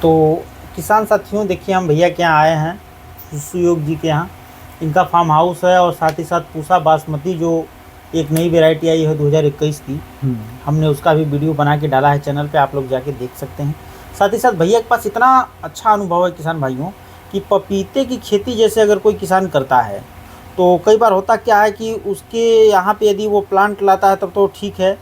तो किसान साथियों, देखिए हम भैया के यहाँ आए हैं, सुयोग जी के यहाँ। इनका फार्म हाउस है और साथ ही साथ पूसा बासमती जो एक नई वैरायटी आई है 2021 की, हमने उसका भी वीडियो बना के डाला है चैनल पे, आप लोग जाके देख सकते हैं। साथ ही साथ भैया के पास इतना अच्छा अनुभव है किसान भाइयों कि पपीते की खेती जैसे अगर कोई किसान करता है तो कई बार होता क्या है कि उसके यहाँ पे यदि वो प्लांट लाता है तब तो ठीक है,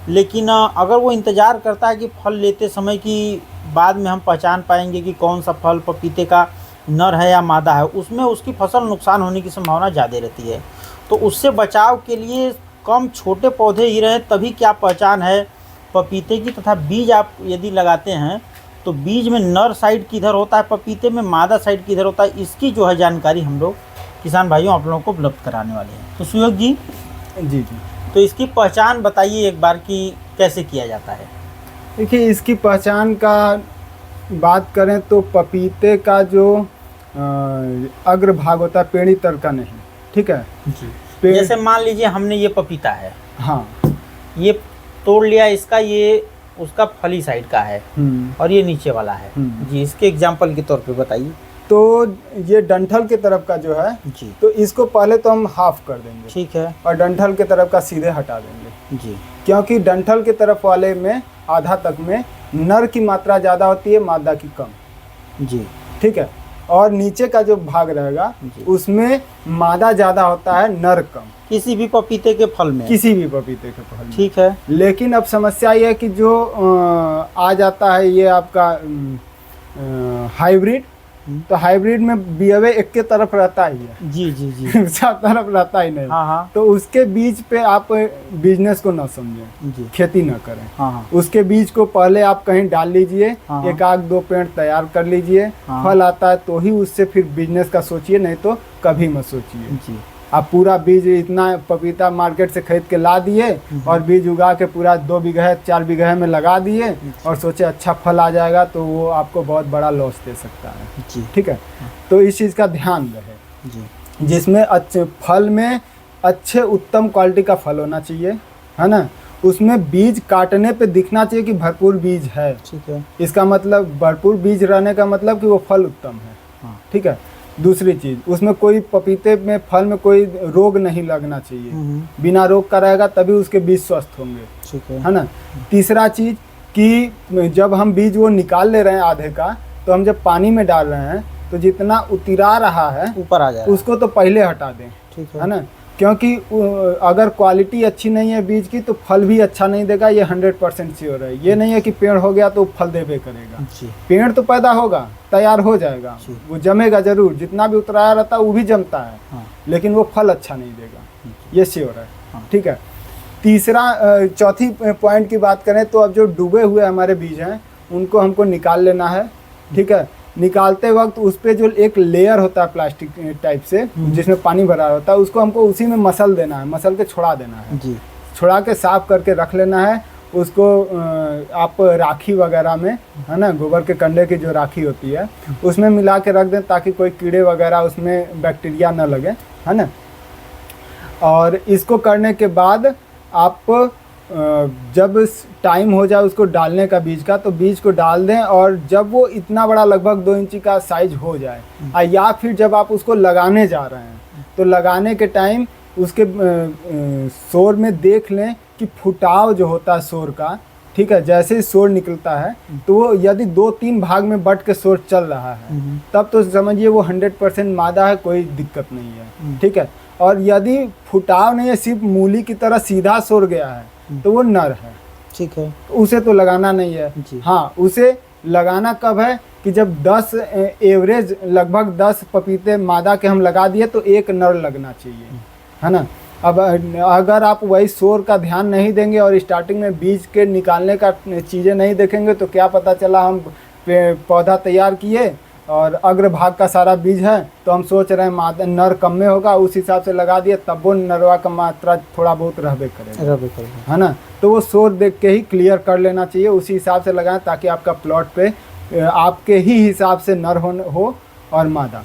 लेकिन अगर वो इंतज़ार करता है कि फल लेते समय कि बाद में हम पहचान पाएंगे कि कौन सा फल पपीते का नर है या मादा है, उसमें उसकी फसल नुकसान होने की संभावना ज़्यादा रहती है। तो उससे बचाव के लिए कम छोटे पौधे ही रहें तभी क्या पहचान है पपीते की, तथा बीज आप यदि लगाते हैं तो बीज में नर साइड किधर होता है, पपीते में मादा साइड किधर होता है, इसकी जो है जानकारी हम लोग किसान भाइयों आप लोगों को उपलब्ध कराने वाले हैं। तो सुयोग जी जी, तो इसकी पहचान बताइए एक बार कि कैसे किया जाता है। देखिए इसकी पहचान का बात करें तो पपीते का जो अग्र भाग होता है पेड़ी तर का नहीं, ठीक है जी। जैसे मान लीजिए हमने ये पपीता है, हाँ, ये तोड़ लिया, इसका ये उसका फली साइड का है और ये नीचे वाला है जी, इसके एग्जांपल के तौर पे बताइए। तो ये डंठल की तरफ का जो है जी, तो इसको पहले तो हम हाफ कर देंगे, ठीक है, और डंठल की तरफ का सीधे हटा देंगे जी, क्योंकि डंठल की तरफ वाले में आधा तक में नर की मात्रा ज़्यादा होती है, मादा की कम, जी, ठीक है। और नीचे का जो भाग रहेगा उसमें मादा ज़्यादा होता है, नर कम, किसी भी पपीते के फल में, किसी भी पपीते के फल में, ठीक है। लेकिन अब समस्या ये है कि जो आ जाता है ये आपका हाइब्रिड, तो हाइब्रिड में बीवे एक के तरफ रहता ही है, जी जी जी सब तरफ रहता ही नहीं। हाँ हाँ, तो उसके बीज पे आप बिजनेस को ना समझें, जी, खेती ना करें। हाँ हाँ, उसके बीज को पहले आप कहीं डाल लीजिए, हाँ, एक आध दो पेड़ तैयार कर लीजिए, हाँ, फल आता है तो ही उससे फिर बिजनेस का सोचिए, नहीं तो कभी मत सोचिए। जी, आप पूरा बीज इतना पपीता मार्केट से खरीद के ला दिए और बीज उगा के पूरा 2 बीघे 4 बीघे में लगा दिए और सोचे अच्छा फल आ जाएगा, तो वो आपको बहुत बड़ा लॉस दे सकता है जी, ठीक है। तो इस चीज़ का ध्यान रहे जी, जिसमें अच्छे फल में अच्छे उत्तम क्वालिटी का फल होना चाहिए, है ना। उसमें बीज काटने पे दिखना चाहिए कि भरपूर बीज है, ठीक है, इसका मतलब भरपूर बीज रहने का मतलब कि वो फल उत्तम है, हाँ, ठीक है। दूसरी चीज़, उसमें कोई पपीते में फल में कोई रोग नहीं लगना चाहिए, बिना रोग का रहेगा तभी उसके बीज स्वस्थ होंगे, ठीक है ना। तीसरा चीज़ कि जब हम बीज वो निकाल ले रहे हैं आधे का, तो हम जब पानी में डाल रहे हैं तो जितना उतरा रहा है ऊपर आ जाए उसको तो पहले हटा दें, ठीक है ना। क्योंकि अगर क्वालिटी अच्छी नहीं है बीज की तो फल भी अच्छा नहीं देगा, ये 100% श्योर है। ये नहीं है कि पेड़ हो गया तो फल देवे करेगा, जी, पेड़ तो पैदा होगा, तैयार हो जाएगा, वो जमेगा जरूर, जितना भी उतराया रहता है वो भी जमता है, हाँ, लेकिन वो फल अच्छा नहीं देगा, ये श्योर है, हाँ, ठीक है। तीसरा चौथी पॉइंट की बात करें तो अब जो डूबे हुए हमारे बीज हैं उनको हमको निकाल लेना है, ठीक है। निकालते वक्त उस पर जो एक लेयर होता है प्लास्टिक टाइप से जिसमें पानी भरा होता है, उसको हमको उसी में मसल देना है, मसल के छोड़ा देना है जी, छोड़ा के साफ करके रख लेना है उसको। आप राखी वगैरह में, है ना, गोबर के कंडे की जो राखी होती है उसमें मिला के रख दें ताकि कोई कीड़े वगैरह उसमें बैक्टीरिया न लगे, है ना। और इसको करने के बाद आप जब टाइम हो जाए उसको डालने का बीज का, तो बीज को डाल दें, और जब वो इतना बड़ा लगभग 2 इंची का साइज हो जाए या फिर जब आप उसको लगाने जा रहे हैं तो लगाने के टाइम उसके सोर में देख लें कि फुटाव जो होता है सोर का, ठीक है, जैसे ही सोर निकलता है तो वो यदि 2-3 भाग में बट के सोर चल रहा है तब तो समझिए वो 100% मादा है, कोई दिक्कत नहीं है, ठीक है। और यदि फुटाव नहीं है, सिर्फ मूली की तरह सीधा सोर गया है तो वो नर है, ठीक है, उसे तो लगाना नहीं है। हाँ, उसे लगाना कब है कि जब 10 एवरेज लगभग 10 पपीते मादा के हम लगा दिए तो एक नर लगना चाहिए, है ना। अब अगर आप वही सोर का ध्यान नहीं देंगे और स्टार्टिंग में बीज के निकालने का चीज़ें नहीं देखेंगे तो क्या पता चला हम पौधा तैयार किए और अग्र भाग का सारा बीज है तो हम सोच रहे हैं मादा नर कम में होगा, उस हिसाब से लगा दिए, तब वो नरवा का मात्रा थोड़ा बहुत रहबे करेगा, है ना। तो वो सोर देख के ही क्लियर कर लेना चाहिए, उसी हिसाब से लगाएं ताकि आपका प्लॉट पे आपके ही हिसाब से नर हो और मादा,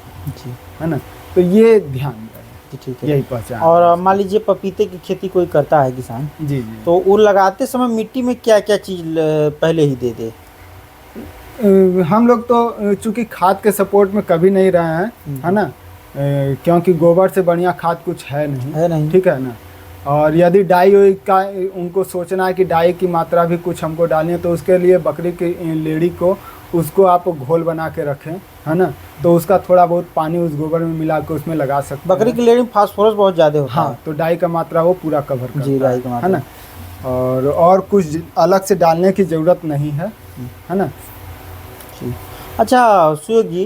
है ना। तो ये ध्यान रहे, ठीक है, यही पहचान। और मान लीजिए पपीते की खेती कोई करता है किसान, जी, तो वो लगाते समय मिट्टी में क्या क्या चीज़ पहले ही दे दे? हम लोग तो चूंकि खाद के सपोर्ट में कभी नहीं रहे हैं, है ना, क्योंकि गोबर से बढ़िया खाद कुछ है नहीं, ठीक है ना। और यदि डाई वाई का उनको सोचना है कि डाई की मात्रा भी कुछ हमको डालनी है, तो उसके लिए बकरी की लेड़ी को उसको आप घोल बना के रखें, है ना, तो उसका थोड़ा बहुत पानी उस गोबर में मिला के उसमें लगा सकते हैं। बकरी की लेड़ी में फास्फोरस बहुत ज़्यादा होता है। हाँ, तो डाई का मात्रा वो पूरा कवर करता जी, डाई का है मात्रा। ना। और कुछ अलग से डालने की ज़रूरत नहीं है ना। अच्छा सुयोग जी,